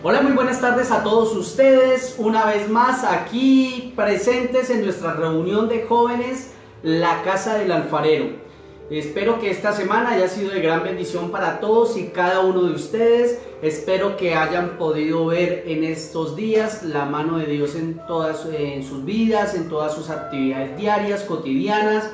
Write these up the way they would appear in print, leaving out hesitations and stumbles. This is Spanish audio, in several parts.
Hola, muy buenas tardes a todos ustedes, una vez más aquí presentes en nuestra reunión de jóvenes, la Casa del Alfarero. Espero que esta semana haya sido de gran bendición para todos y cada uno de ustedes. Espero que hayan podido ver en estos días la mano de Dios en sus vidas, en todas sus actividades diarias, cotidianas.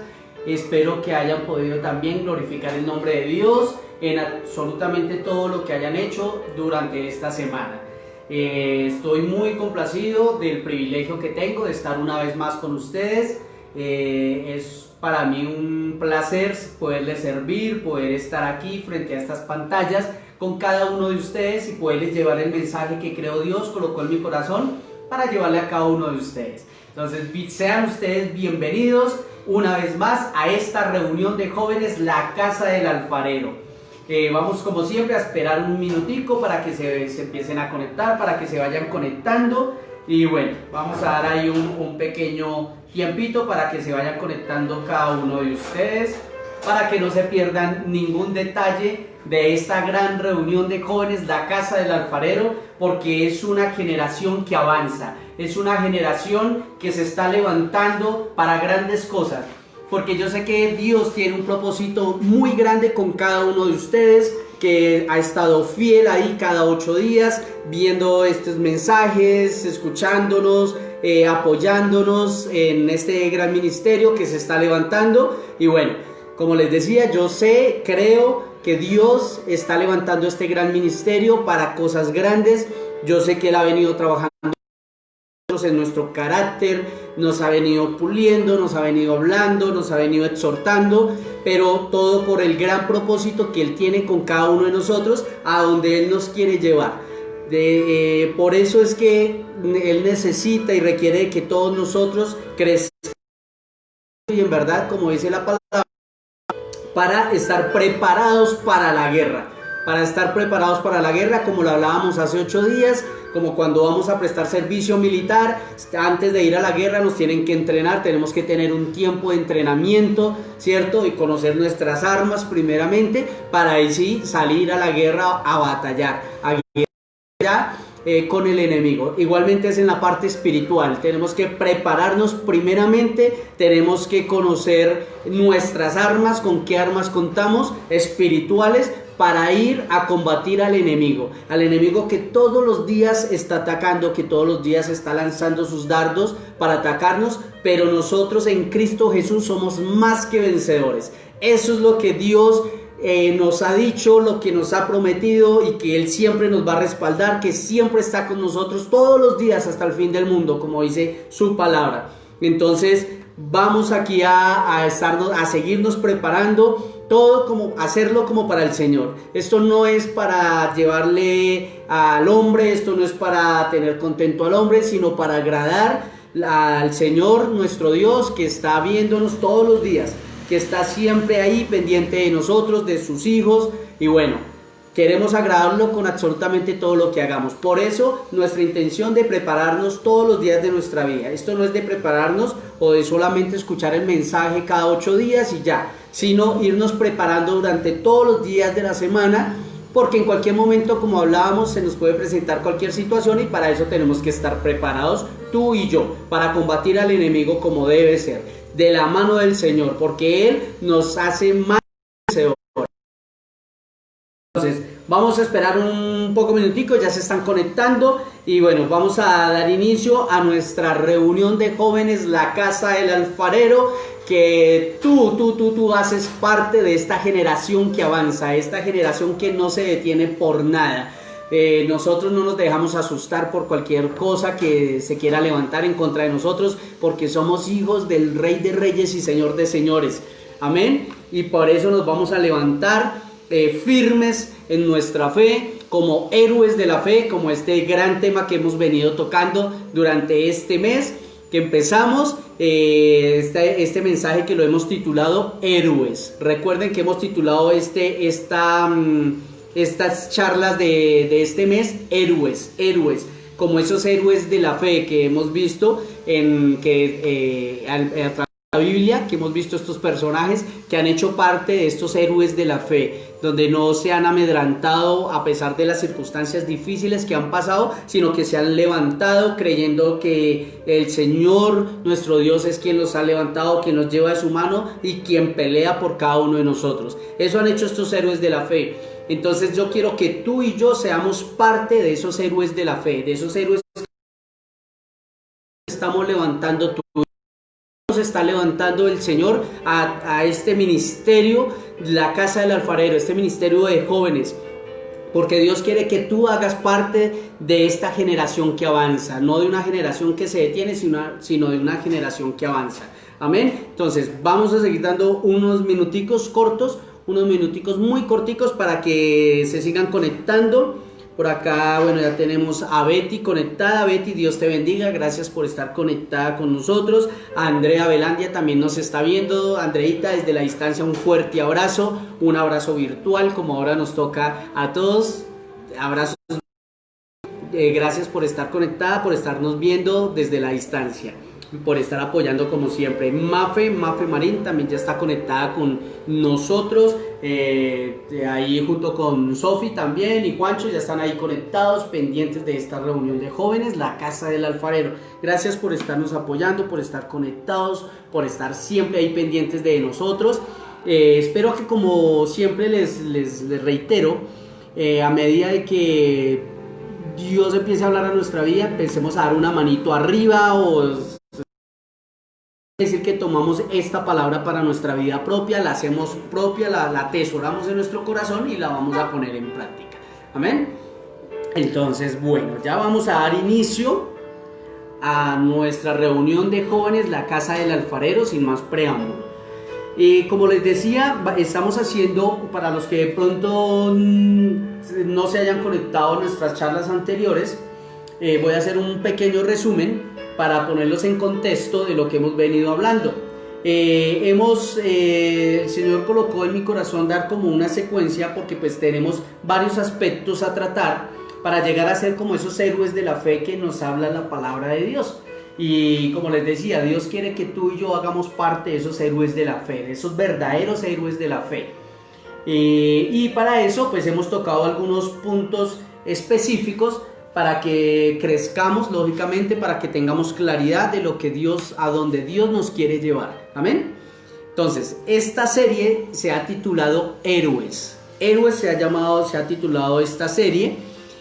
Espero que hayan podido también glorificar el nombre de Dios en absolutamente todo lo que hayan hecho durante esta semana. Estoy muy complacido del privilegio que tengo de estar una vez más con ustedes. Es para mí un placer poderles servir, poder estar aquí frente a estas pantallas con cada uno de ustedes y poderles llevar el mensaje que creo Dios colocó en mi corazón para llevarle a cada uno de ustedes. Entonces sean ustedes bienvenidos una vez más a esta reunión de jóvenes, la Casa del Alfarero. Vamos como siempre a esperar un minutico para que se empiecen a conectar, para que se vayan conectando. Y bueno, vamos a dar ahí un pequeño tiempito para que se vayan conectando cada uno de ustedes, para que no se pierdan ningún detalle de esta gran reunión de jóvenes, la Casa del Alfarero, porque es una generación que avanza, es una generación que se está levantando para grandes cosas, porque yo sé que Dios tiene un propósito muy grande con cada uno de ustedes, que ha estado fiel ahí cada 8 días, viendo estos mensajes, escuchándonos, apoyándonos en este gran ministerio que se está levantando. Y bueno, como les decía, yo creo que Dios está levantando este gran ministerio para cosas grandes. Yo sé que Él ha venido trabajando en nuestro carácter, nos ha venido puliendo, nos ha venido hablando, nos ha venido exhortando, pero todo por el gran propósito que Él tiene con cada uno de nosotros, a donde Él nos quiere llevar. Por eso es que Él necesita y requiere que todos nosotros crezcamos, y en verdad, como dice la palabra, para estar preparados para la guerra. Para estar preparados para la guerra, como lo hablábamos hace 8 días, como cuando vamos a prestar servicio militar. Antes de ir a la guerra nos tienen que entrenar, tenemos que tener un tiempo de entrenamiento, ¿cierto? Y conocer nuestras armas primeramente, para ahí sí salir a la guerra a batallar, con el enemigo. Igualmente es en la parte espiritual, tenemos que prepararnos primeramente, tenemos que conocer nuestras armas, con qué armas contamos, espirituales, para ir a combatir al enemigo que todos los días está atacando, que todos los días está lanzando sus dardos para atacarnos, pero nosotros en Cristo Jesús somos más que vencedores. Eso es lo que Dios nos ha dicho, lo que nos ha prometido, y que Él siempre nos va a respaldar, que siempre está con nosotros todos los días hasta el fin del mundo, como dice su palabra. Entonces vamos aquí a seguirnos preparando, todo como hacerlo como para el Señor. Esto no es para llevarle al hombre, esto no es para tener contento al hombre, sino para agradar al Señor nuestro Dios, que está viéndonos todos los días, que está siempre ahí pendiente de nosotros, de sus hijos. Y bueno, queremos agradarlo con absolutamente todo lo que hagamos. Por eso nuestra intención de prepararnos todos los días de nuestra vida. Esto no es de prepararnos o de solamente escuchar el mensaje cada 8 días y ya, sino irnos preparando durante todos los días de la semana, porque en cualquier momento, como hablábamos, se nos puede presentar cualquier situación, y para eso tenemos que estar preparados, tú y yo, para combatir al enemigo como debe ser, de la mano del Señor, porque Él nos hace más vencedores. Entonces vamos a esperar un poco minutico, ya se están conectando, y bueno, vamos a dar inicio a nuestra reunión de jóvenes, la Casa del Alfarero, que tú haces parte de esta generación que avanza, esta generación que no se detiene por nada. Nosotros no nos dejamos asustar por cualquier cosa que se quiera levantar en contra de nosotros, porque somos hijos del Rey de Reyes y Señor de Señores. Amén. Y por eso nos vamos a levantar firmes en nuestra fe, como héroes de la fe, como este gran tema que hemos venido tocando durante este mes que empezamos, este mensaje que lo hemos titulado Héroes. Recuerden que hemos titulado estas charlas de este mes Héroes, como esos héroes de la fe que hemos visto a través de la Biblia, que hemos visto estos personajes que han hecho parte de estos héroes de la fe, donde no se han amedrantado a pesar de las circunstancias difíciles que han pasado, sino que se han levantado creyendo que el Señor, nuestro Dios, es quien los ha levantado, quien nos lleva de su mano y quien pelea por cada uno de nosotros. Eso han hecho estos héroes de la fe. Entonces yo quiero que tú y yo seamos parte de esos héroes de la fe, de esos héroes que estamos levantando tú. Nos está levantando el Señor a este ministerio, la casa del alfarero, este ministerio de jóvenes, porque Dios quiere que tú hagas parte de esta generación que avanza, no de una generación que se detiene, sino de una generación que avanza. Amén. Entonces vamos a seguir dando unos minuticos cortos, unos minuticos muy corticos para que se sigan conectando. Por acá, bueno, ya tenemos a Betty conectada. Betty, Dios te bendiga, gracias por estar conectada con nosotros. A Andrea Velandia también nos está viendo. Andreita, desde la distancia, un fuerte abrazo, un abrazo virtual, como ahora nos toca a todos. Abrazos. Gracias por estar conectada, por estarnos viendo desde la distancia, por estar apoyando como siempre. Mafe Marín también ya está conectada con nosotros, ahí junto con Sofi también y Juancho, ya están ahí conectados, pendientes de esta reunión de jóvenes, la casa del alfarero. Gracias por estarnos apoyando, por estar conectados, por estar siempre ahí pendientes de nosotros. Espero que, como siempre les reitero, a medida de que Dios empiece a hablar a nuestra vida, empecemos a dar una manito arriba, o decir que tomamos esta palabra para nuestra vida propia, la hacemos propia, la atesoramos en nuestro corazón y la vamos a poner en práctica. Amén. Entonces, bueno, ya vamos a dar inicio a nuestra reunión de jóvenes, la casa del alfarero, sin más preámbulo. Como les decía, estamos haciendo, para los que de pronto no se hayan conectado a nuestras charlas anteriores, voy a hacer un pequeño resumen para ponerlos en contexto de lo que hemos venido hablando. El Señor colocó en mi corazón dar como una secuencia, porque pues tenemos varios aspectos a tratar para llegar a ser como esos héroes de la fe que nos habla la palabra de Dios. Y como les decía, Dios quiere que tú y yo hagamos parte de esos héroes de la fe, de esos verdaderos héroes de la fe. Y para eso pues hemos tocado algunos puntos específicos para que crezcamos, lógicamente, para que tengamos claridad de lo que Dios, a donde Dios nos quiere llevar. Amén. Entonces, esta serie se ha titulado Héroes. Héroes se ha titulado esta serie.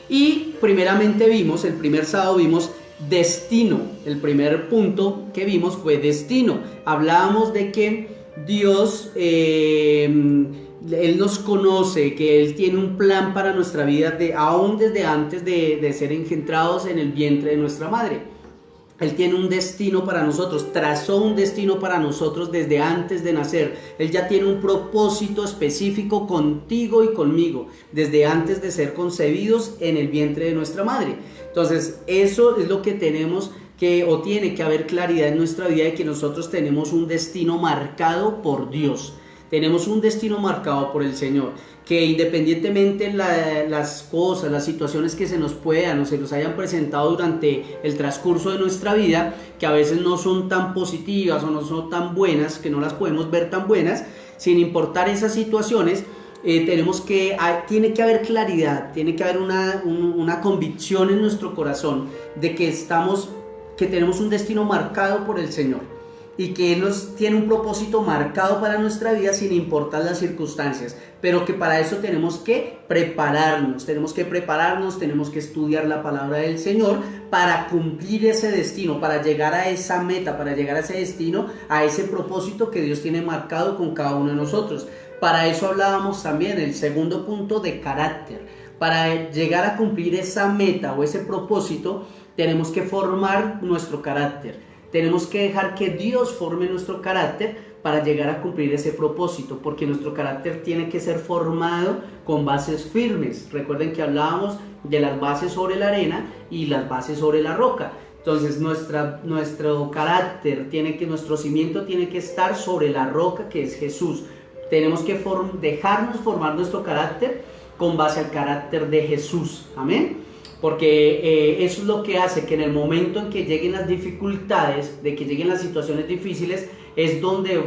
Y primeramente el primer sábado vimos destino. El primer punto que vimos fue destino. Hablábamos de que Dios, Él nos conoce, que Él tiene un plan para nuestra vida aún desde antes de ser engendrados en el vientre de nuestra madre. Él tiene un destino para nosotros, trazó un destino para nosotros desde antes de nacer. Él ya tiene un propósito específico contigo y conmigo, desde antes de ser concebidos en el vientre de nuestra madre. Entonces, eso es lo que tenemos que, o tiene que haber claridad en nuestra vida, de que nosotros tenemos un destino marcado por Dios. Tenemos un destino marcado por el Señor, que independientemente las cosas, las situaciones que se nos puedan o se nos hayan presentado durante el transcurso de nuestra vida, que a veces no son tan positivas o no son tan buenas, que no las podemos ver tan buenas, sin importar esas situaciones, tiene que haber claridad, tiene que haber una convicción en nuestro corazón de que tenemos un destino marcado por el Señor. Y que Él tiene un propósito marcado para nuestra vida sin importar las circunstancias, pero que para eso tenemos que prepararnos, tenemos que estudiar la palabra del Señor para cumplir ese destino, para llegar a esa meta, para llegar a ese destino, a ese propósito que Dios tiene marcado con cada uno de nosotros. Para eso hablábamos también, el segundo punto, de carácter. Para llegar a cumplir esa meta o ese propósito, tenemos que formar nuestro carácter. Tenemos que dejar que Dios forme nuestro carácter para llegar a cumplir ese propósito, porque nuestro carácter tiene que ser formado con bases firmes. Recuerden que hablábamos de las bases sobre la arena y las bases sobre la roca. Entonces nuestro carácter nuestro cimiento tiene que estar sobre la roca, que es Jesús. Tenemos que dejarnos formar nuestro carácter con base al carácter de Jesús. Amén. porque eso es lo que hace que en el momento en que lleguen las dificultades, de que lleguen las situaciones difíciles, es donde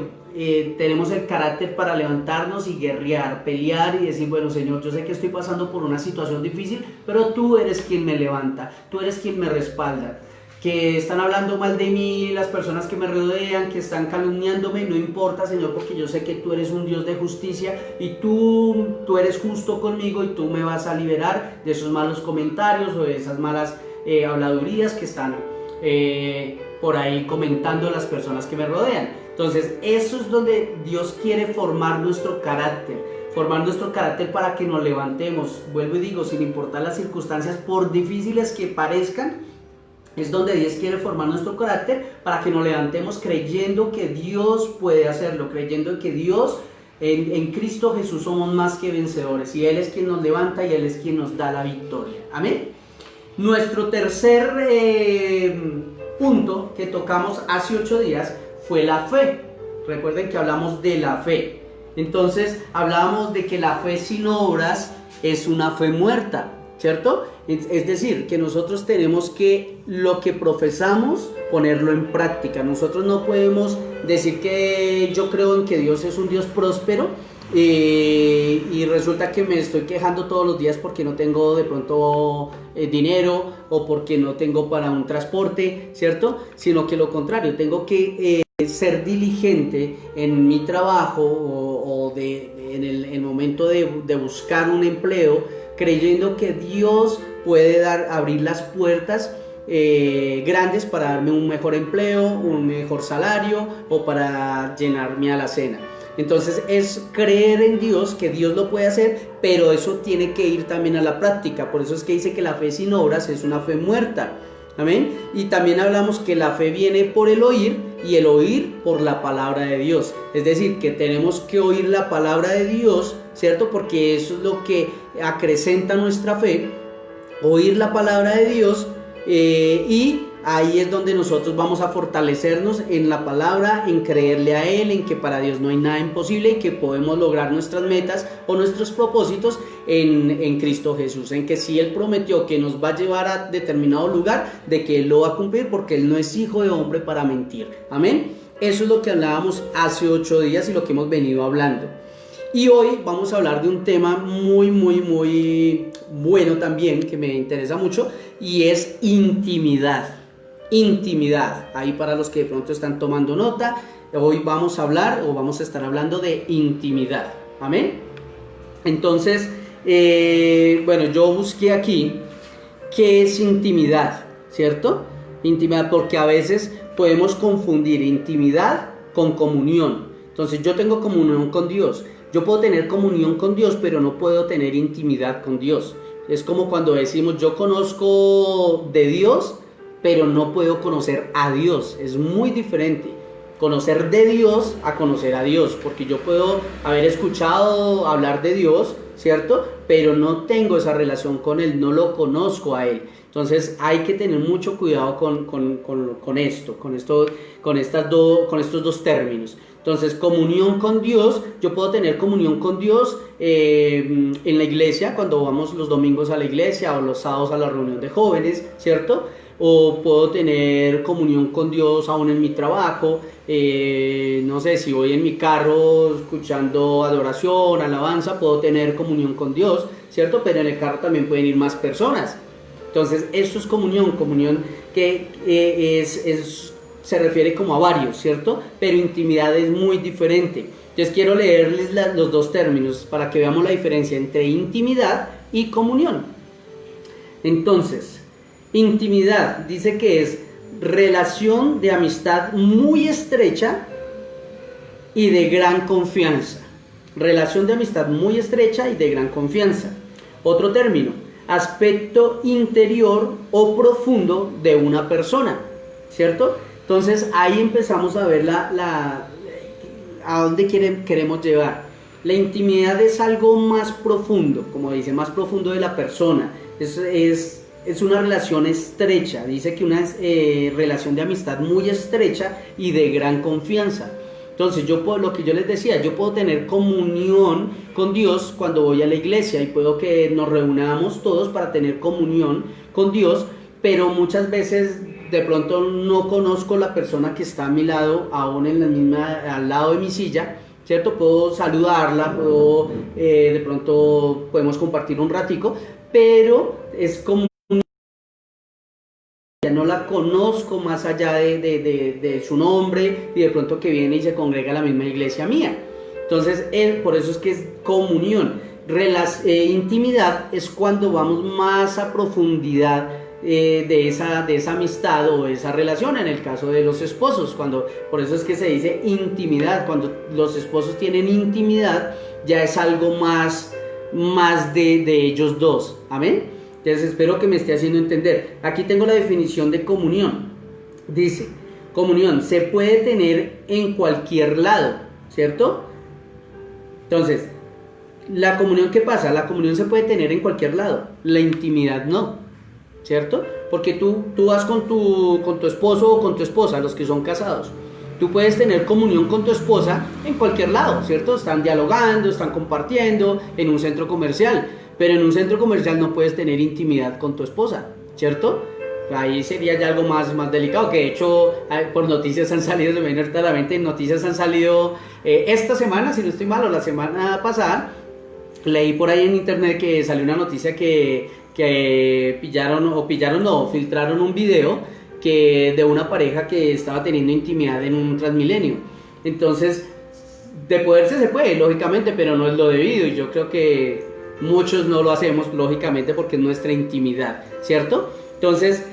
tenemos el carácter para levantarnos y guerrear, pelear y decir, bueno Señor, yo sé que estoy pasando por una situación difícil, pero tú eres quien me levanta, tú eres quien me respalda. Que están hablando mal de mí las personas que me rodean, que están calumniándome, no importa Señor, porque yo sé que tú eres un Dios de justicia y tú eres justo conmigo y tú me vas a liberar de esos malos comentarios o de esas malas habladurías que están por ahí comentando las personas que me rodean. Entonces eso es donde Dios quiere formar nuestro carácter para que nos levantemos, vuelvo y digo, sin importar las circunstancias, por difíciles que parezcan. Es donde Dios quiere formar nuestro carácter para que nos levantemos creyendo que Dios puede hacerlo, creyendo que Dios, en Cristo Jesús somos más que vencedores y Él es quien nos levanta y Él es quien nos da la victoria. Amén. Nuestro tercer punto que tocamos hace 8 días fue la fe. Recuerden que hablamos de la fe. Entonces hablábamos de que la fe sin obras es una fe muerta, ¿cierto? Es decir, que nosotros tenemos que lo que profesamos ponerlo en práctica. Nosotros no podemos decir que yo creo en que Dios es un Dios próspero y resulta que me estoy quejando todos los días porque no tengo de pronto dinero o porque no tengo para un transporte, ¿cierto? Sino que lo contrario, tengo que ser diligente en mi trabajo o en el momento de buscar un empleo, creyendo que Dios puede abrir las puertas grandes para darme un mejor empleo, un mejor salario o para llenar mi alacena. Entonces es creer en Dios, que Dios lo puede hacer, pero eso tiene que ir también a la práctica. Por eso es que dice que la fe sin obras es una fe muerta. Amén. Y también hablamos que la fe viene por el oír y el oír por la palabra de Dios. Es decir, que tenemos que oír la palabra de Dios, ¿cierto? Porque eso es lo que acrecenta nuestra fe, oír la palabra de Dios y ahí es donde nosotros vamos a fortalecernos en la palabra, en creerle a Él, en que para Dios no hay nada imposible y que podemos lograr nuestras metas o nuestros propósitos en Cristo Jesús, en que si Él prometió que nos va a llevar a determinado lugar, de que Él lo va a cumplir porque Él no es hijo de hombre para mentir. Amén. Eso es lo que hablábamos hace 8 días y lo que hemos venido hablando. Y hoy vamos a hablar de un tema muy bueno también, que me interesa mucho, y es intimidad. Intimidad. Ahí para los que de pronto están tomando nota, hoy vamos a hablar o vamos a estar hablando de intimidad. Amén. Entonces, bueno, yo busqué aquí qué es intimidad, ¿cierto? Intimidad, porque a veces podemos confundir intimidad con comunión. Entonces yo tengo comunión con Dios. Yo puedo tener comunión con Dios, pero no puedo tener intimidad con Dios. Es como cuando decimos, yo conozco de Dios, pero no puedo conocer a Dios. Es muy diferente conocer de Dios a conocer a Dios, porque yo puedo haber escuchado hablar de Dios, ¿cierto? Pero no tengo esa relación con Él, no lo conozco a Él. Entonces hay que tener mucho cuidado con estos dos términos. Entonces, comunión con Dios, yo puedo tener comunión con Dios en la iglesia, cuando vamos los domingos a la iglesia o los sábados a la reunión de jóvenes, ¿cierto? O puedo tener comunión con Dios aún en mi trabajo, no sé, si voy en mi carro escuchando adoración, alabanza, puedo tener comunión con Dios, ¿cierto? Pero en el carro también pueden ir más personas. Entonces, eso es comunión que se refiere como a varios, ¿cierto? Pero intimidad es muy diferente. Entonces quiero leerles los dos términos para que veamos la diferencia entre intimidad y comunión. Entonces, intimidad dice que es relación de amistad muy estrecha y de gran confianza. Relación de amistad muy estrecha y de gran confianza. Otro término, aspecto interior o profundo de una persona, ¿cierto? Entonces ahí empezamos a ver a dónde queremos llevar. La intimidad es algo más profundo, como dice, más profundo de la persona. Es una relación estrecha, dice que una relación de amistad muy estrecha y de gran confianza. Entonces yo puedo, lo que yo les decía, yo puedo tener comunión con Dios cuando voy a la iglesia y puedo que nos reunamos todos para tener comunión con Dios, pero muchas veces de pronto no conozco la persona que está a mi lado, aún en la misma, al lado de mi silla, ¿cierto? Puedo saludarla, puedo, de pronto podemos compartir un ratico, pero es como ya no la conozco más allá de su nombre y de pronto que viene y se congrega a la misma iglesia mía. Entonces, por eso es que es comunión. Intimidad es cuando vamos más a profundidad de esa amistad o esa relación, en el caso de los esposos, por eso es que se dice intimidad. Cuando los esposos tienen intimidad, ya es algo más de ellos dos. Amén. Entonces espero que me esté haciendo entender. Aquí tengo la definición de comunión. Dice, comunión se puede tener en cualquier lado, ¿cierto? Entonces, la comunión, ¿qué pasa? La comunión se puede tener en cualquier lado, la intimidad no, ¿cierto? Porque tú vas con tu esposo o con tu esposa, los que son casados. Tú puedes tener comunión con tu esposa en cualquier lado, ¿cierto? Están dialogando, están compartiendo en un centro comercial. Pero en un centro comercial no puedes tener intimidad con tu esposa, ¿cierto? Ahí sería ya algo más delicado, que de hecho por noticias han salido, se me viene ahorita a la mente, noticias han salido esta semana, si no estoy mal, o la semana pasada, leí por ahí en internet que salió una noticia que filtraron un video de una pareja que estaba teniendo intimidad en un Transmilenio. Entonces, de poderse se puede, lógicamente, pero no es lo debido, y yo creo que muchos no lo hacemos, lógicamente, porque es nuestra intimidad, ¿cierto? Entonces,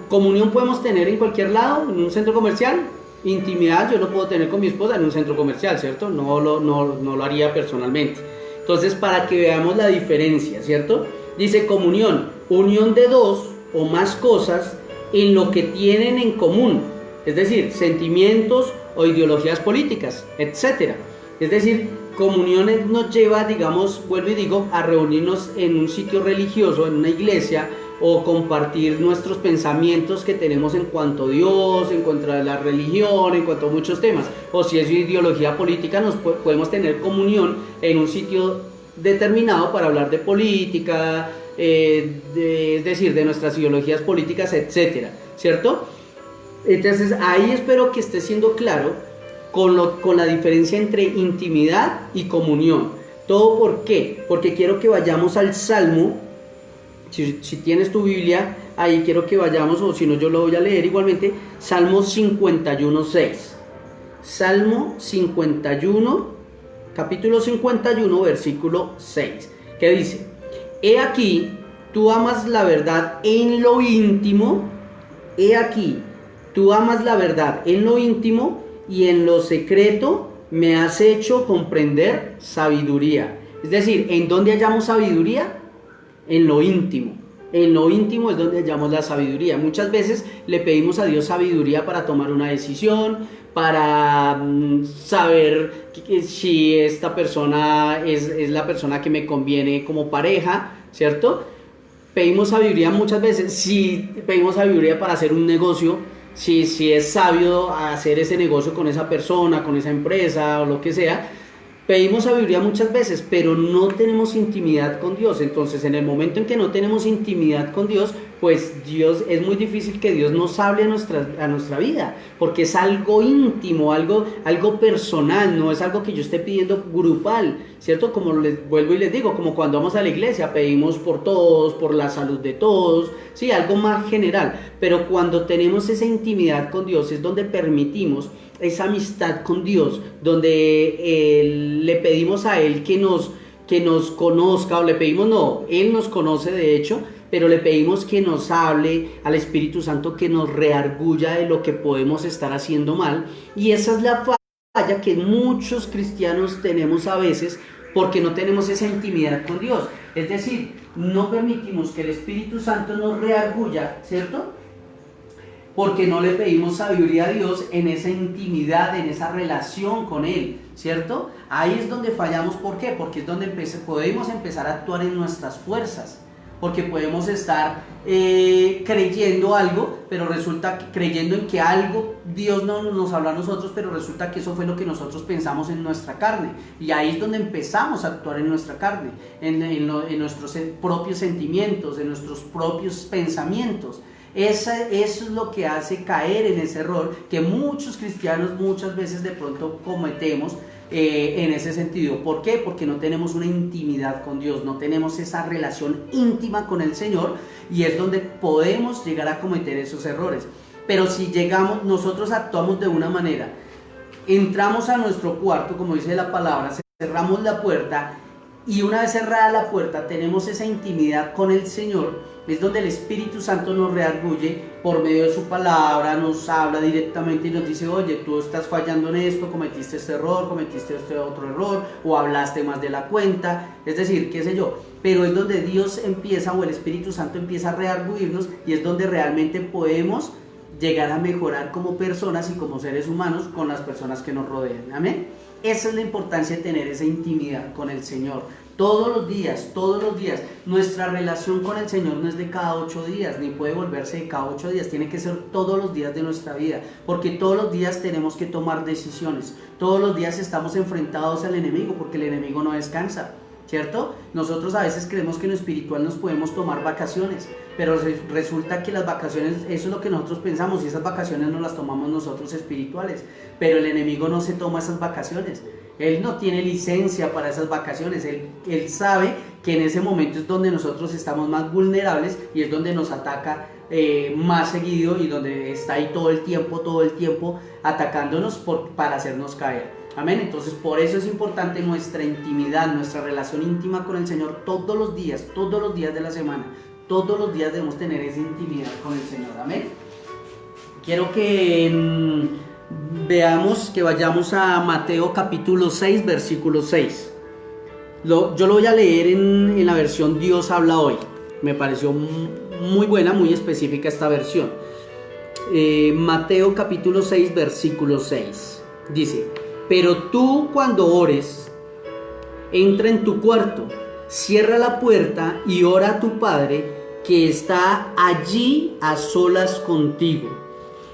comunión podemos tener en cualquier lado, en un centro comercial. Intimidad yo no puedo tener con mi esposa en un centro comercial, ¿cierto? No lo haría personalmente. Entonces, para que veamos la diferencia, ¿cierto? Dice comunión, unión de dos o más cosas en lo que tienen en común, es decir, sentimientos o ideologías políticas, etc. Es decir, comuniones nos lleva, digamos, vuelvo y digo, a reunirnos en un sitio religioso, en una iglesia, o compartir nuestros pensamientos que tenemos en cuanto a Dios, en cuanto a la religión, en cuanto a muchos temas. O si es ideología política, podemos tener comunión en un sitio determinado para hablar de política, es decir, de nuestras ideologías políticas, etcétera, ¿cierto? Entonces ahí espero que esté siendo claro con la diferencia entre intimidad y comunión. ¿Todo por qué? Porque quiero que vayamos al Salmo. Si tienes tu Biblia, ahí quiero que vayamos, o si no yo lo voy a leer igualmente, Salmo 51:6. Salmo 51, capítulo 51, versículo 6, que dice: He aquí, tú amas la verdad en lo íntimo, he aquí, tú amas la verdad en lo íntimo, y en lo secreto me has hecho comprender sabiduría. Es decir, ¿en dónde hallamos sabiduría? En lo íntimo. En lo íntimo es donde hallamos la sabiduría. Muchas veces le pedimos a Dios sabiduría para tomar una decisión, para saber si esta persona es la persona que me conviene como pareja, ¿cierto? Pedimos sabiduría muchas veces. Si pedimos sabiduría para hacer un negocio, si es sabio hacer ese negocio con esa persona, con esa empresa o lo que sea. Pedimos sabiduría muchas veces, pero no tenemos intimidad con Dios. Entonces, en el momento en que no tenemos intimidad con Dios, pues es muy difícil que Dios nos hable a nuestra vida, porque es algo íntimo, algo personal, no es algo que yo esté pidiendo grupal, ¿cierto? Como vuelvo y les digo, como cuando vamos a la iglesia, pedimos por todos, por la salud de todos, sí, algo más general. Pero cuando tenemos esa intimidad con Dios es donde permitimos esa amistad con Dios, donde le pedimos a Él que nos conozca, o le pedimos, no, Él nos conoce de hecho, pero le pedimos que nos hable, al Espíritu Santo que nos reargulla de lo que podemos estar haciendo mal. Y esa es la falla que muchos cristianos tenemos a veces, porque no tenemos esa intimidad con Dios. Es decir, no permitimos que el Espíritu Santo nos reargulla, ¿cierto? Porque no le pedimos sabiduría a Dios en esa intimidad, en esa relación con Él, ¿cierto? Ahí es donde fallamos. ¿Por qué? Porque es donde podemos empezar a actuar en nuestras fuerzas. porque podemos estar creyendo algo, pero resulta que, creyendo en que algo Dios no nos habla a nosotros, pero resulta que eso fue lo que nosotros pensamos en nuestra carne, y ahí es donde empezamos a actuar en nuestra carne, en nuestros propios sentimientos, en nuestros propios pensamientos. Eso es lo que hace caer en ese error que muchos cristianos muchas veces de pronto cometemos en ese sentido. ¿Por qué? Porque no tenemos una intimidad con Dios, no tenemos esa relación íntima con el Señor, y es donde podemos llegar a cometer esos errores. Pero si llegamos, nosotros actuamos de una manera, entramos a nuestro cuarto, como dice la palabra, cerramos la puerta, y una vez cerrada la puerta tenemos esa intimidad con el Señor, es donde el Espíritu Santo nos redarguye por medio de su palabra, nos habla directamente y nos dice: oye, tú estás fallando en esto, cometiste este error, cometiste este otro error, o hablaste más de la cuenta, es decir, qué sé yo. Pero es donde Dios empieza, o el Espíritu Santo empieza a redarguirnos, y es donde realmente podemos llegar a mejorar como personas y como seres humanos con las personas que nos rodean. Amén. Esa es la importancia de tener esa intimidad con el Señor. Todos los días, todos los días. Nuestra relación con el Señor no es de cada 8 días, ni puede volverse de cada 8 días. Tiene que ser todos los días de nuestra vida, porque todos los días tenemos que tomar decisiones. Todos los días estamos enfrentados al enemigo, porque el enemigo no descansa, ¿cierto? Nosotros a veces creemos que en lo espiritual nos podemos tomar vacaciones, pero resulta que las vacaciones, eso es lo que nosotros pensamos, y esas vacaciones no las tomamos nosotros espirituales, pero el enemigo no se toma esas vacaciones. Él no tiene licencia para esas vacaciones. Él sabe que en ese momento es donde nosotros estamos más vulnerables, y es donde nos ataca más seguido, y donde está ahí todo el tiempo atacándonos para hacernos caer. Amén. Entonces, por eso es importante nuestra intimidad, nuestra relación íntima con el Señor todos los días de la semana. Todos los días debemos tener esa intimidad con el Señor. Amén. Quiero que veamos, que vayamos a Mateo capítulo 6, versículo 6. Yo lo voy a leer en la versión Dios habla hoy. Me pareció muy buena, muy específica esta versión. Mateo capítulo 6, versículo 6. Dice: pero tú, cuando ores, entra en tu cuarto, cierra la puerta y ora a tu Padre que está allí a solas contigo.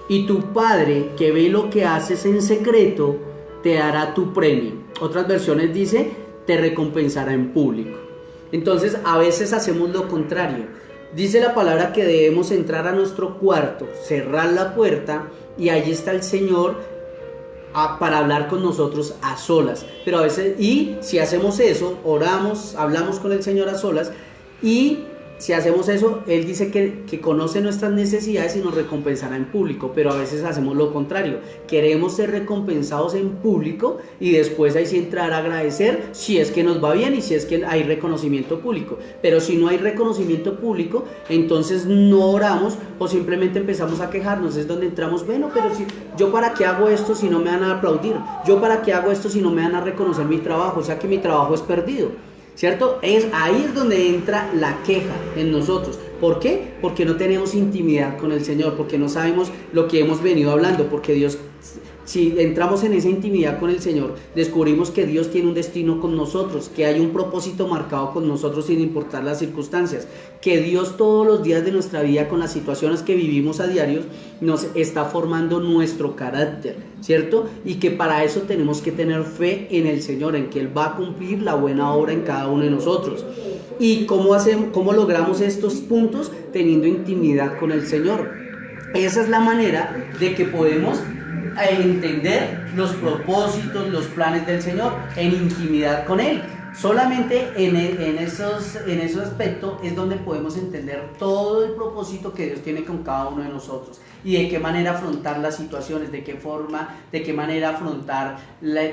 Y tu Padre, que ve lo que haces en secreto, te dará tu premio. Otras versiones dice: te recompensará en público. Entonces, a veces hacemos lo contrario. Dice la palabra que debemos entrar a nuestro cuarto, cerrar la puerta, y allí está el Señor para hablar con nosotros a solas. Pero a veces, y si hacemos eso, oramos, hablamos con el Señor a solas, y si hacemos eso, Él dice que conoce nuestras necesidades y nos recompensará en público. Pero a veces hacemos lo contrario, queremos ser recompensados en público, y después ahí sí entrar a agradecer si es que nos va bien y si es que hay reconocimiento público. Pero si no hay reconocimiento público, entonces no oramos, o simplemente empezamos a quejarnos. Es donde entramos: bueno, pero si yo para qué hago esto si no me van a aplaudir, yo para qué hago esto si no me van a reconocer mi trabajo, o sea que mi trabajo es perdido, ¿cierto? Ahí es donde entra la queja en nosotros. ¿Por qué? Porque no tenemos intimidad con el Señor, porque no sabemos lo que hemos venido hablando, porque Dios, si entramos en esa intimidad con el Señor, descubrimos que Dios tiene un destino con nosotros, que hay un propósito marcado con nosotros sin importar las circunstancias, que Dios todos los días de nuestra vida, con las situaciones que vivimos a diario, nos está formando nuestro carácter, ¿cierto? Y que para eso tenemos que tener fe en el Señor, en que Él va a cumplir la buena obra en cada uno de nosotros. ¿Y cómo logramos estos puntos? Teniendo intimidad con el Señor. Esa es la manera de que podemos entender los propósitos, los planes del Señor en intimidad con Él. Solamente en esos aspectos es donde podemos entender todo el propósito que Dios tiene con cada uno de nosotros, y de qué manera afrontar las situaciones, de qué manera afrontar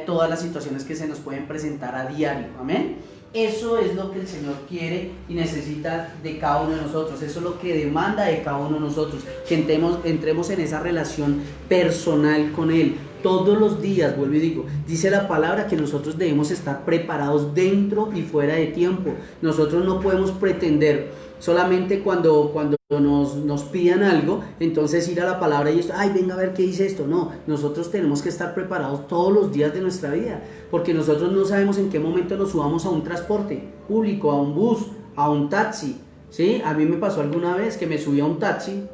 todas las situaciones que se nos pueden presentar a diario. Amén. Eso es lo que el Señor quiere y necesita de cada uno de nosotros. Eso es lo que demanda de cada uno de nosotros, que entremos en esa relación personal con Él. Todos los días, vuelvo y digo, dice la palabra que nosotros debemos estar preparados dentro y fuera de tiempo. Nosotros no podemos pretender solamente cuando nos pidan algo, entonces ir a la palabra y ay, venga a ver qué dice esto. No, nosotros tenemos que estar preparados todos los días de nuestra vida, porque nosotros no sabemos en qué momento nos subamos a un transporte público, a un bus, a un taxi, ¿sí? A mí me pasó alguna vez que me subí a un taxi,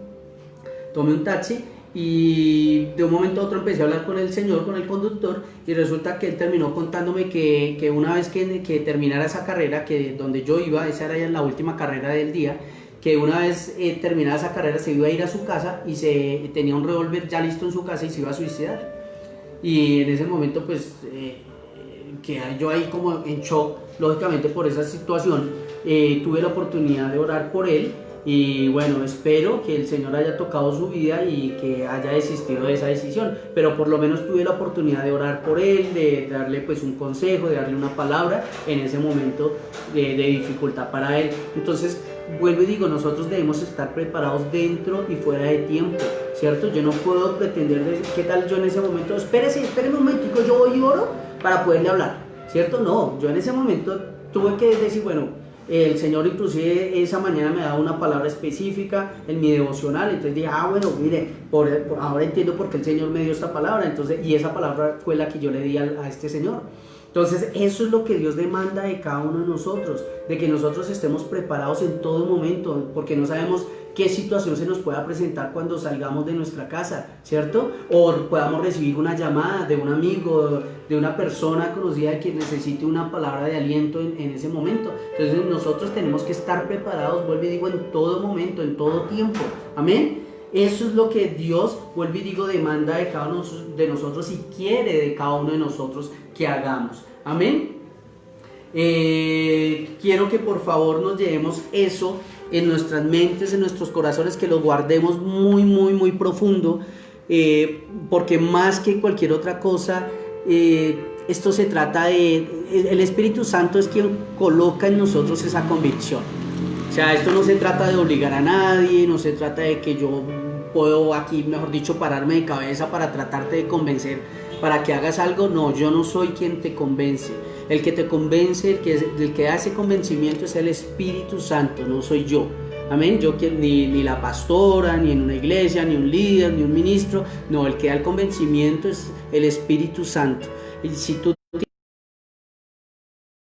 tomé un taxi y de un momento a otro empecé a hablar con el señor, con el conductor, y resulta que él terminó contándome que una vez que terminara esa carrera, que donde yo iba, esa era ya la última carrera del día, que una vez terminada esa carrera se iba a ir a su casa y tenía un revólver ya listo en su casa y se iba a suicidar. Y en ese momento pues que yo ahí como en shock, lógicamente por esa situación, tuve la oportunidad de orar por él. Y bueno, espero que el Señor haya tocado su vida y que haya desistido de esa decisión, pero por lo menos tuve la oportunidad de orar por él, de darle pues un consejo, de darle una palabra en ese momento de dificultad para él. Entonces vuelvo y digo, nosotros debemos estar preparados dentro y fuera de tiempo, ¿cierto? Yo no puedo pretender decir, ¿qué tal yo en ese momento? Espéreme un momentico, yo voy y oro para poderle hablar, ¿cierto? No, yo en ese momento tuve que decir, bueno, el Señor inclusive esa mañana me daba una palabra específica en mi devocional, entonces dije, bueno, mire, ahora entiendo por qué el Señor me dio esta palabra, entonces, y esa palabra fue la que yo le di a este Señor. Entonces eso es lo que Dios demanda de cada uno de nosotros, de que nosotros estemos preparados en todo momento, porque no sabemos qué situación se nos pueda presentar cuando salgamos de nuestra casa, ¿cierto? O podamos recibir una llamada de un amigo, de una persona conocida que necesite una palabra de aliento en ese momento. Entonces nosotros tenemos que estar preparados, vuelvo y digo, en todo momento, en todo tiempo. Amén. Eso es lo que Dios, vuelvo y digo, demanda de cada uno de nosotros y quiere de cada uno de nosotros que hagamos. Amén. Quiero que por favor nos llevemos eso en nuestras mentes, en nuestros corazones, que lo guardemos muy, muy, muy profundo, porque más que cualquier otra cosa, esto se trata de, el Espíritu Santo es quien coloca en nosotros esa convicción. O sea, esto no se trata de obligar a nadie, no se trata de que yo puedo aquí, mejor dicho, pararme de cabeza para tratarte de convencer para que hagas algo. No, yo no soy quien te convence. El que te convence, el que hace convencimiento es el Espíritu Santo, no soy yo. Amén. Yo ni la pastora, ni en una iglesia, ni un líder, ni un ministro. No, el que da el convencimiento es el Espíritu Santo. Y si tú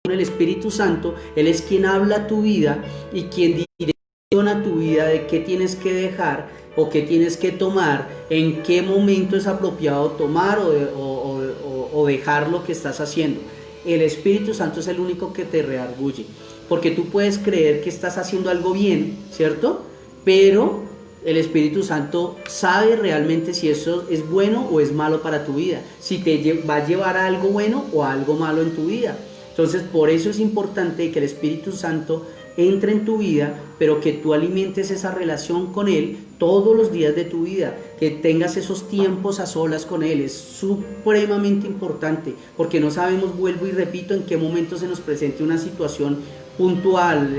el Espíritu Santo, Él es quien habla a tu vida y quien direcciona tu vida de qué tienes que dejar o qué tienes que tomar, en qué momento es apropiado tomar o dejar lo que estás haciendo. El Espíritu Santo es el único que te redarguye, porque tú puedes creer que estás haciendo algo bien, ¿cierto? Pero el Espíritu Santo sabe realmente si eso es bueno o es malo para tu vida, si te va a llevar a algo bueno o a algo malo en tu vida. Entonces, por eso es importante que el Espíritu Santo entre en tu vida, pero que tú alimentes esa relación con Él todos los días de tu vida, que tengas esos tiempos a solas con Él. Es supremamente importante, porque no sabemos, vuelvo y repito, en qué momento se nos presente una situación puntual,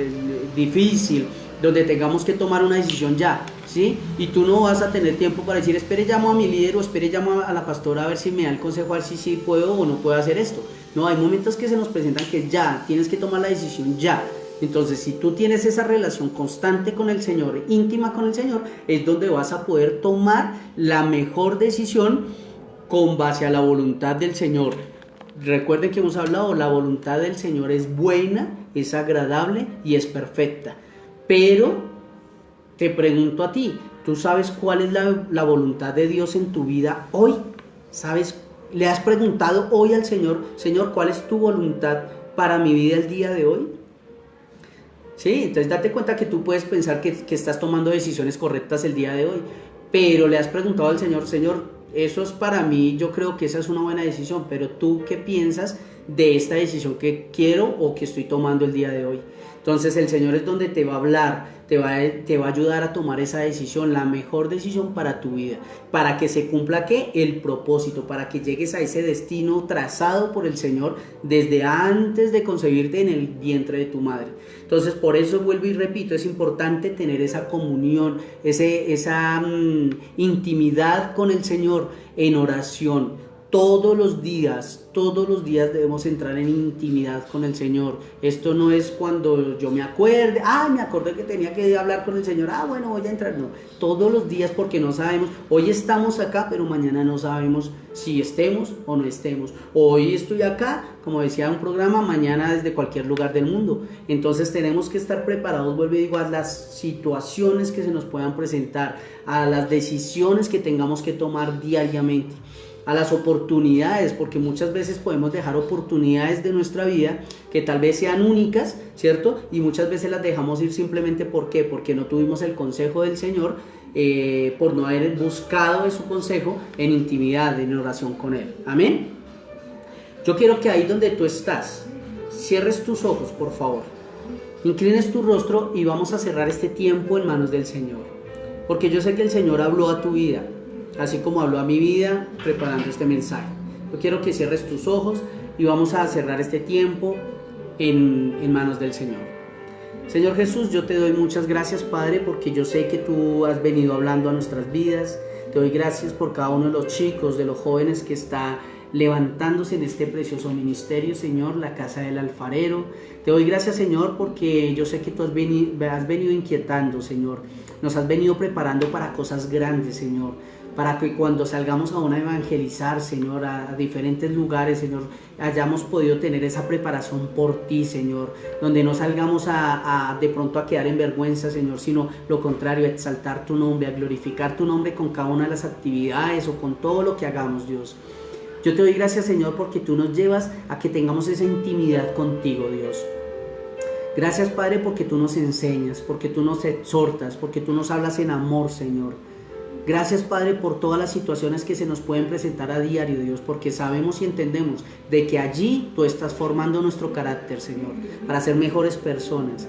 difícil, donde tengamos que tomar una decisión ya, ¿sí? Y tú no vas a tener tiempo para decir, espere, llamo a mi líder o espere, llamo a la pastora a ver si me da el consejo, a ver si sí puedo o no puedo hacer esto. No, hay momentos que se nos presentan que ya, tienes que tomar la decisión ya. Entonces, si tú tienes esa relación constante con el Señor, íntima con el Señor, es donde vas a poder tomar la mejor decisión con base a la voluntad del Señor. Recuerden que hemos hablado, la voluntad del Señor es buena, es agradable y es perfecta. Pero te pregunto a ti, ¿tú sabes cuál es la voluntad de Dios en tu vida hoy? ¿Sabes? ¿Le has preguntado hoy al Señor, Señor, cuál es tu voluntad para mi vida el día de hoy? Sí, entonces date cuenta que tú puedes pensar que estás tomando decisiones correctas el día de hoy, pero le has preguntado al Señor, Señor, eso es para mí, yo creo que esa es una buena decisión, pero tú, ¿qué piensas de esta decisión que quiero o que estoy tomando el día de hoy? Entonces el Señor es donde te va a hablar, te va a ayudar a tomar esa decisión, la mejor decisión para tu vida, para que se cumpla ¿qué? El propósito, para que llegues a ese destino trazado por el Señor desde antes de concebirte en el vientre de tu madre. Entonces por eso vuelvo y repito, es importante tener esa comunión, esa intimidad con el Señor en oración. todos los días debemos entrar en intimidad con el Señor. Esto no es cuando yo me acuerde, me acordé que tenía que hablar con el Señor, bueno, voy a entrar. No, todos los días, porque no sabemos, hoy estamos acá, pero mañana no sabemos si estemos o no estemos. Hoy estoy acá, como decía un programa, mañana desde cualquier lugar del mundo. Entonces tenemos que estar preparados, vuelvo y digo, a las situaciones que se nos puedan presentar, a las decisiones que tengamos que tomar diariamente, a las oportunidades, porque muchas veces podemos dejar oportunidades de nuestra vida que tal vez sean únicas, ¿cierto? Y muchas veces las dejamos ir simplemente ¿por qué? Porque no tuvimos el consejo del Señor, por no haber buscado de su consejo en intimidad, en oración con Él. Amén. Yo quiero que ahí donde tú estás, cierres tus ojos, por favor, inclines tu rostro y vamos a cerrar este tiempo en manos del Señor, porque yo sé que el Señor habló a tu vida, así como habló a mi vida preparando este mensaje. Yo quiero que cierres tus ojos y vamos a cerrar este tiempo en manos del Señor. Señor Jesús, yo te doy muchas gracias, Padre, porque yo sé que tú has venido hablando a nuestras vidas. Te doy gracias por cada uno de los chicos, de los jóvenes que está levantándose en este precioso ministerio, Señor, la casa del alfarero. Te doy gracias, Señor, porque yo sé que tú has venido inquietando, Señor. Nos has venido preparando para cosas grandes, Señor, para que cuando salgamos a evangelizar, Señor, a diferentes lugares, Señor, hayamos podido tener esa preparación por ti, Señor, donde no salgamos de pronto a quedar en vergüenza, Señor, sino lo contrario, a exaltar tu nombre, a glorificar tu nombre con cada una de las actividades o con todo lo que hagamos, Dios. Yo te doy gracias, Señor, porque tú nos llevas a que tengamos esa intimidad contigo, Dios. Gracias, Padre, porque tú nos enseñas, porque tú nos exhortas, porque tú nos hablas en amor, Señor. Gracias, Padre, por todas las situaciones que se nos pueden presentar a diario, Dios, porque sabemos y entendemos de que allí tú estás formando nuestro carácter, Señor, para ser mejores personas,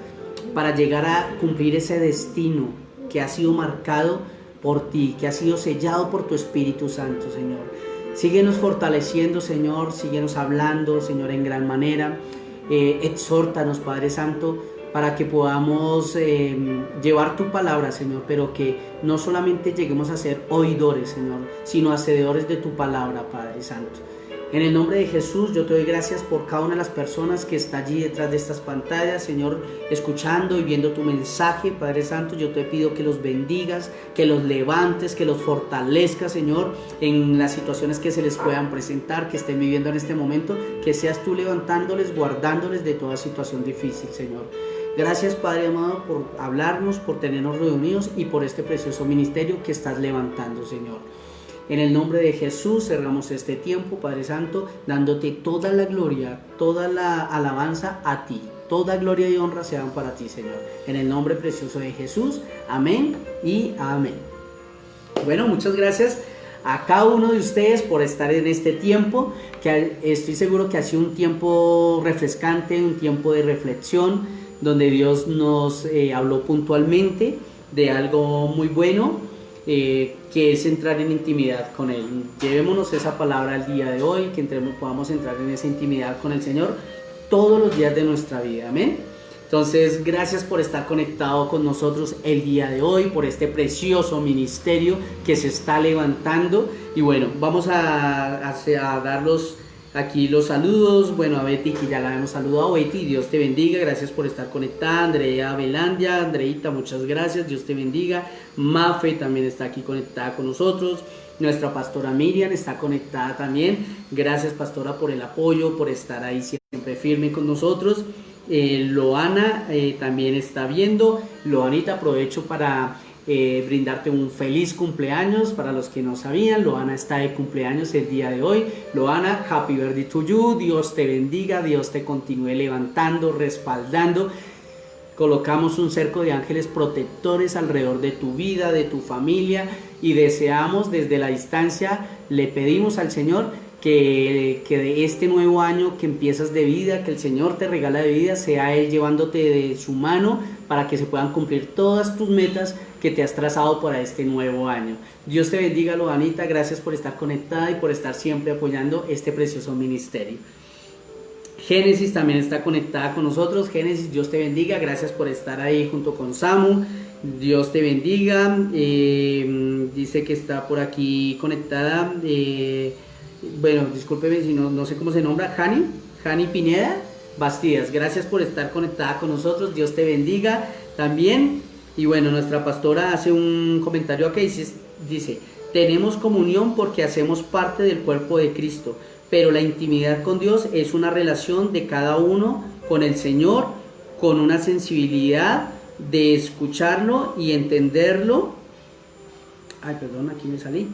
para llegar a cumplir ese destino que ha sido marcado por ti, que ha sido sellado por tu Espíritu Santo, Señor. Síguenos fortaleciendo, Señor, síguenos hablando, Señor, en gran manera. Exhórtanos, Padre Santo, para que podamos llevar tu palabra, Señor, pero que no solamente lleguemos a ser oidores, Señor, sino hacedores de tu palabra, Padre Santo. En el nombre de Jesús, yo te doy gracias por cada una de las personas que está allí detrás de estas pantallas, Señor, escuchando y viendo tu mensaje, Padre Santo. Yo te pido que los bendigas, que los levantes, que los fortalezcas, Señor, en las situaciones que se les puedan presentar, que estén viviendo en este momento, que seas tú levantándoles, guardándoles de toda situación difícil, Señor. Gracias, Padre amado, por hablarnos, por tenernos reunidos y por este precioso ministerio que estás levantando, Señor. En el nombre de Jesús cerramos este tiempo, Padre Santo, dándote toda la gloria, toda la alabanza a ti. Toda gloria y honra sean para ti, Señor. En el nombre precioso de Jesús, amén y amén. Bueno, muchas gracias a cada uno de ustedes por estar en este tiempo, que estoy seguro que ha sido un tiempo refrescante, un tiempo de reflexión, donde Dios nos habló puntualmente de algo muy bueno, que es entrar en intimidad con Él. Llevémonos esa palabra al día de hoy, que podamos entrar en esa intimidad con el Señor todos los días de nuestra vida, amén. Entonces, gracias por estar conectado con nosotros el día de hoy, por este precioso ministerio que se está levantando. Y bueno, vamos a darlos aquí los saludos. Bueno, a Betty, que ya la hemos saludado. Betty, Dios te bendiga, gracias por estar conectada. Andrea Belandia, Andreita, muchas gracias, Dios te bendiga. Mafe también está aquí conectada con nosotros. Nuestra pastora Miriam está conectada también. Gracias, pastora, por el apoyo, por estar ahí siempre firme con nosotros. Loana también está viendo. Loanita, aprovecho para brindarte un feliz cumpleaños. Para los que no sabían, Loana está de cumpleaños el día de hoy. Loana, happy birthday to you. Dios te bendiga, Dios te continúe levantando, respaldando. Colocamos un cerco de ángeles protectores alrededor de tu vida, de tu familia, y deseamos desde la distancia, le pedimos al Señor que de este nuevo año que empiezas de vida, que el Señor te regala de vida, sea Él llevándote de su mano para que se puedan cumplir todas tus metas que te has trazado para este nuevo año. Dios te bendiga, Loanita, gracias por estar conectada y por estar siempre apoyando este precioso ministerio. Génesis también está conectada con nosotros. Génesis, Dios te bendiga, gracias por estar ahí junto con Samu. Dios te bendiga. Dice que está por aquí conectada bueno, discúlpeme si no sé cómo se nombra, Jani Pineda Bastidas, gracias por estar conectada con nosotros, Dios te bendiga también. Y bueno, nuestra pastora hace un comentario que dice, tenemos comunión porque hacemos parte del cuerpo de Cristo, pero la intimidad con Dios es una relación de cada uno con el Señor, con una sensibilidad de escucharlo y entenderlo. Aquí me salí.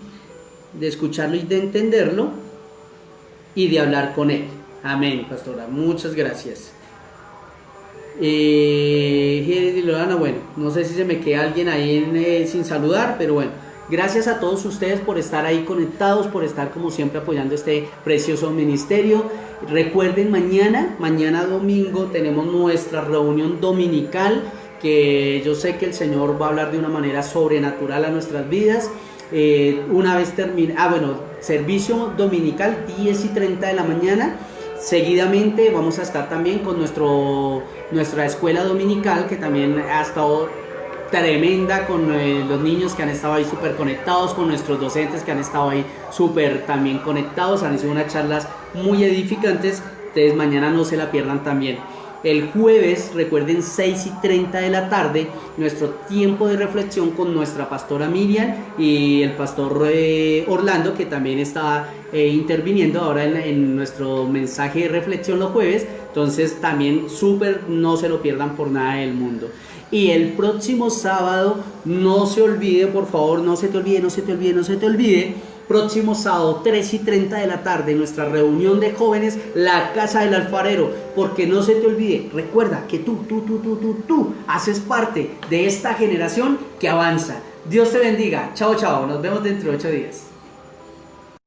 De escucharlo y de entenderlo y de hablar con él. Amén, pastora. Muchas gracias. Bueno, no sé si se me queda alguien ahí sin saludar, pero bueno, gracias a todos ustedes por estar ahí conectados, por estar como siempre apoyando este precioso ministerio. Recuerden, mañana domingo tenemos nuestra reunión dominical, que yo sé que el Señor va a hablar de una manera sobrenatural a nuestras vidas. Una vez termina, servicio dominical 10:30 de la mañana. Seguidamente vamos a estar también con nuestra escuela dominical, que también ha estado tremenda, con los niños que han estado ahí súper conectados, con nuestros docentes que han estado ahí súper también conectados, han sido unas charlas muy edificantes. Entonces mañana no se la pierdan también. El jueves, recuerden, 6:30 de la tarde, nuestro tiempo de reflexión con nuestra pastora Miriam y el pastor Orlando, que también está interviniendo ahora en nuestro mensaje de reflexión los jueves. Entonces también súper, no se lo pierdan por nada del mundo. Y el próximo sábado, no se olvide, por favor, no se te olvide. Próximo sábado, 3:30 de la tarde, nuestra reunión de jóvenes, la Casa del Alfarero. Porque no se te olvide, recuerda que tú haces parte de esta generación que avanza. Dios te bendiga. Chao, nos vemos dentro de 8 días.